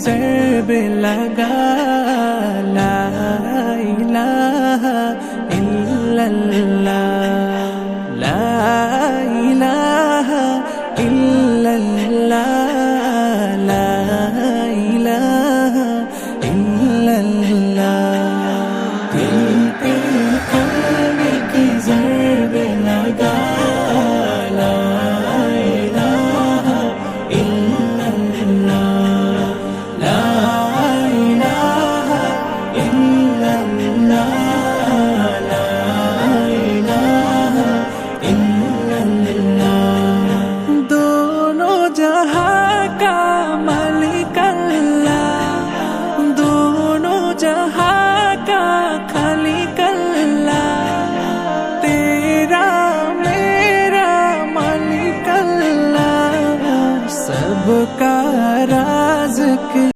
ضرب لگا لا الہ الا اللہ لا الہ الا اللہ لا الہ الا اللہ دل پہ کعبے کی ضرب لگا لا الہ الا اللہ لا الہ الا اللہ لا الہ الا اللہ دونوں جہاں کا مالک اللہ دونوں جہاں کا خالق اللہ تیرا میرا مالک اللہ سب کا رازق